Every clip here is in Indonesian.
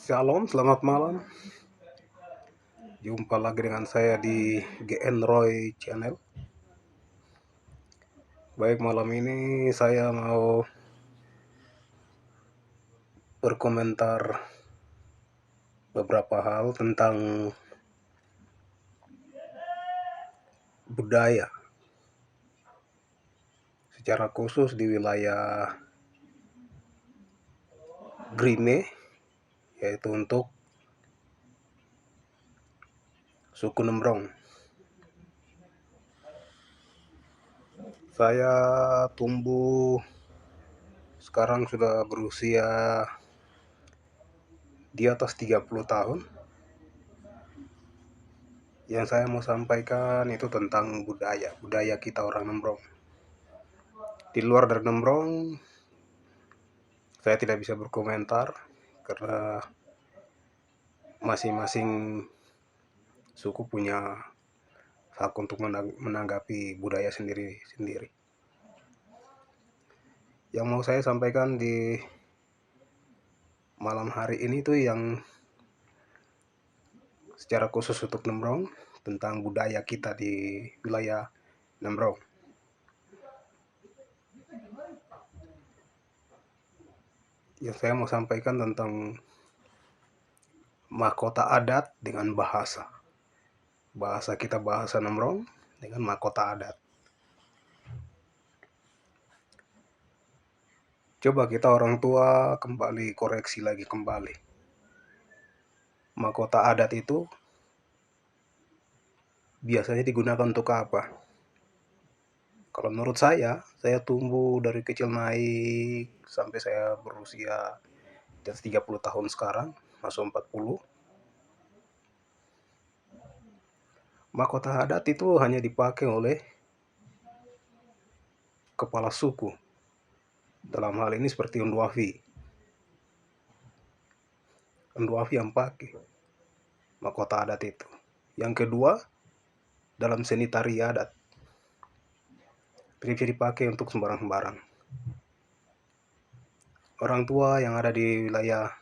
Shalom, selamat malam. Jumpa lagi dengan saya di GN Roy Channel. Baik, malam ini saya mau berkomentar beberapa hal tentang budaya, secara khusus di wilayah Grime, yaitu untuk suku Nembrong. Saya tumbuh sekarang sudah berusia di atas 30 tahun. Yang saya mau sampaikan itu tentang budaya kita orang Nembrong. Di luar dari Nembrong, saya tidak bisa berkomentar karena masing-masing suku punya hak untuk menanggapi budaya sendiri-sendiri. Yang mau saya sampaikan di malam hari ini tuh yang secara khusus untuk Nembrong, tentang budaya kita di wilayah Nembrong. Yang saya mau sampaikan tentang mahkota adat dengan bahasa. Bahasa kita bahasa Nembrong dengan mahkota adat. Coba kita orang tua kembali koreksi lagi kembali. Mahkota adat itu biasanya digunakan untuk apa? Kalau menurut saya tumbuh dari kecil naik sampai saya berusia 30 tahun sekarang, masuk 40. Mahkota adat itu hanya dipakai oleh kepala suku. Dalam hal ini seperti Unduafi. Unduafi yang pakai mahkota adat itu. Yang kedua, dalam seni tari adat. Tidak bisa dipakai untuk sembarang-sembarang. Orang tua yang ada di wilayah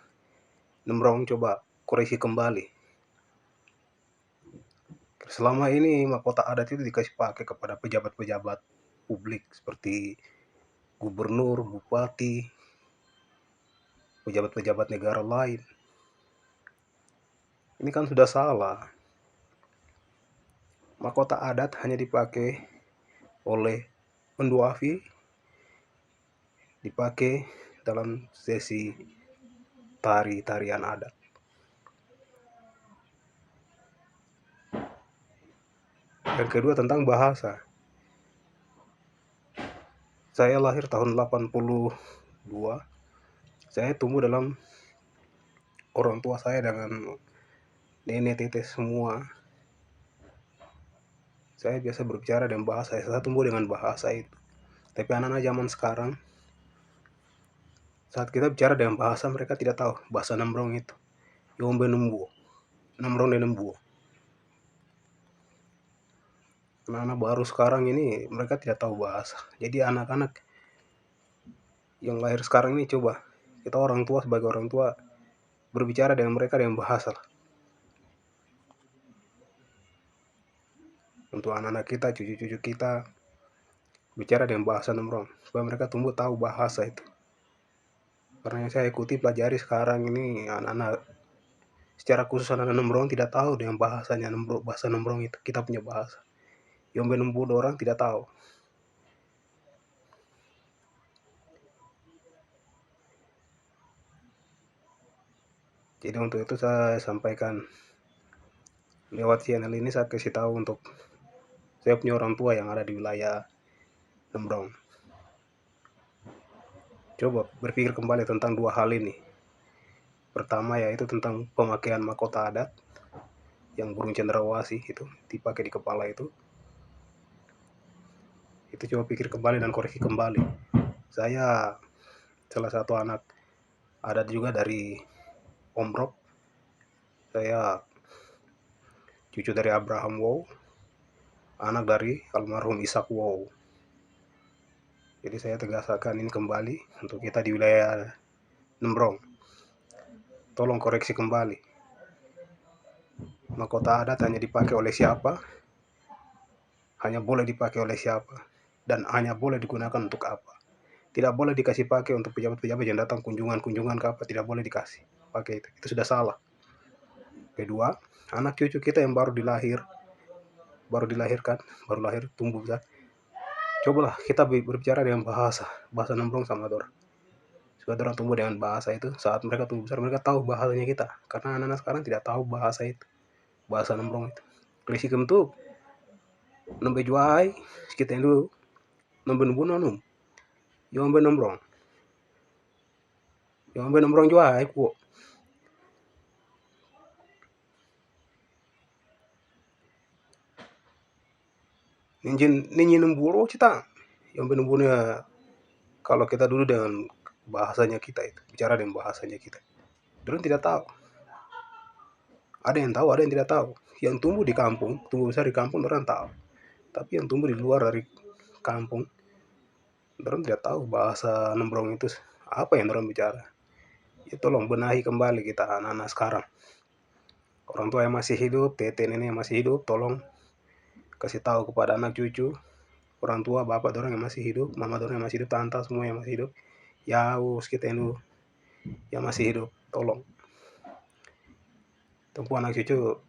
Nembrong coba koreksi kembali. Selama ini mahkota adat itu dikasih pakai kepada pejabat-pejabat publik seperti gubernur, bupati, pejabat-pejabat negara lain. Ini kan sudah salah. Mahkota adat hanya dipakai oleh Unduafi, dipakai dalam sesi tarian adat. Yang kedua tentang bahasa. Saya lahir tahun 82. Saya tumbuh dalam orang tua saya dengan nenek tete semua. Saya biasa berbicara dengan bahasa, saya tumbuh dengan bahasa itu. Tapi anak-anak zaman sekarang, saat kita bicara dengan bahasa, mereka tidak tahu bahasa Nembrong itu. Yombe Nembuo, Nembrong dan Nembuo. Anak-anak baru sekarang ini, mereka tidak tahu bahasa. Jadi anak-anak yang lahir sekarang ini coba, kita orang tua sebagai orang tua, berbicara dengan mereka dengan bahasa lah. Untuk anak-anak kita, cucu-cucu kita, bicara dengan bahasa Nembrong, supaya mereka tumbuh tahu bahasa itu. Karena yang saya ikuti pelajari sekarang ini, anak-anak secara khusus anak Nembrong tidak tahu dengan bahasanya bahasa Nembrong itu, kita punya bahasa. Yombe Nembuo orang tidak tahu. Jadi untuk itu saya sampaikan lewat channel ini, saya kasih tahu untuk saya punya orang tua yang ada di wilayah Nembrong. Coba berpikir kembali tentang dua hal ini. Pertama yaitu tentang pemakaian mahkota adat yang burung cendrawasih itu dipakai di kepala itu. Itu coba pikir kembali dan koreksi kembali. Saya salah satu anak adat juga dari Omrok. Saya cucu dari Abraham Wow, anak dari almarhum Ishak Wow. Jadi saya tegaskan ini kembali untuk kita di wilayah Nembrong. tolong koreksi kembali. Mahkota adat hanya dipakai oleh siapa, hanya boleh dipakai oleh siapa, dan hanya boleh digunakan untuk apa. Tidak boleh dikasih pakai untuk pejabat-pejabat yang datang kunjungan-kunjungan ke apa, tidak boleh dikasih pakai itu. Itu sudah salah. Kedua, anak cucu kita yang baru dilahirkan, baru lahir, tumbuh besar. Cobalah kita berbicara dengan bahasa Nembrong sama dorang. Supaya orang tumbuh dengan bahasa itu, saat mereka tumbuh besar, mereka tahu bahasanya kita. Karena anak-anak sekarang tidak tahu bahasa itu, bahasa Nembrong itu. Klesi kentu, nembe juai, kita itu, nembe nembu nonum, yombe Nembrong, yombe Nembrong juai, ku. Ninyi nemburo cita, yombe nembunya, kalau kita dulu dengan bahasanya kita itu, bicara dengan bahasanya kita. Dorang tidak tahu. Ada yang tahu, ada yang tidak tahu. Yang tumbuh di kampung, tumbuh besar di kampung, orang tahu. Tapi yang tumbuh di luar dari kampung, orang tidak tahu bahasa Nembrong itu apa yang orang bicara. Ya tolong benahi kembali kita anak-anak sekarang. Orang tua yang masih hidup, tete nenek yang masih hidup, tolong kasih tahu kepada anak cucu, orang tua, bapak dorang yang masih hidup, mama dorang yang masih hidup, tante semua yang masih hidup. Ya us kita itu yang masih hidup, tolong. Tunggu anak cucu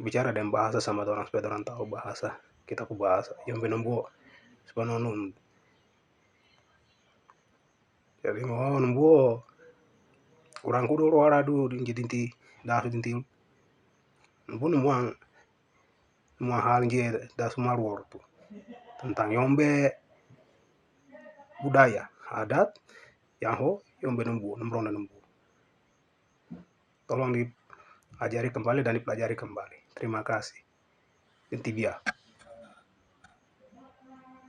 bicara dengan bahasa sama orang supaya orang tahu bahasa kita ku bahasa yang benombo supaya nonun. Jadi mau nombo orang kudo roara du dinti dah dinti nombo nomuang hal nje dah semua tu tentang yombe budaya adat yang ho yombe nombo nombrong dan nombo. Tolong diajari kembali dan dipelajari kembali. Terima kasih. Inti biar.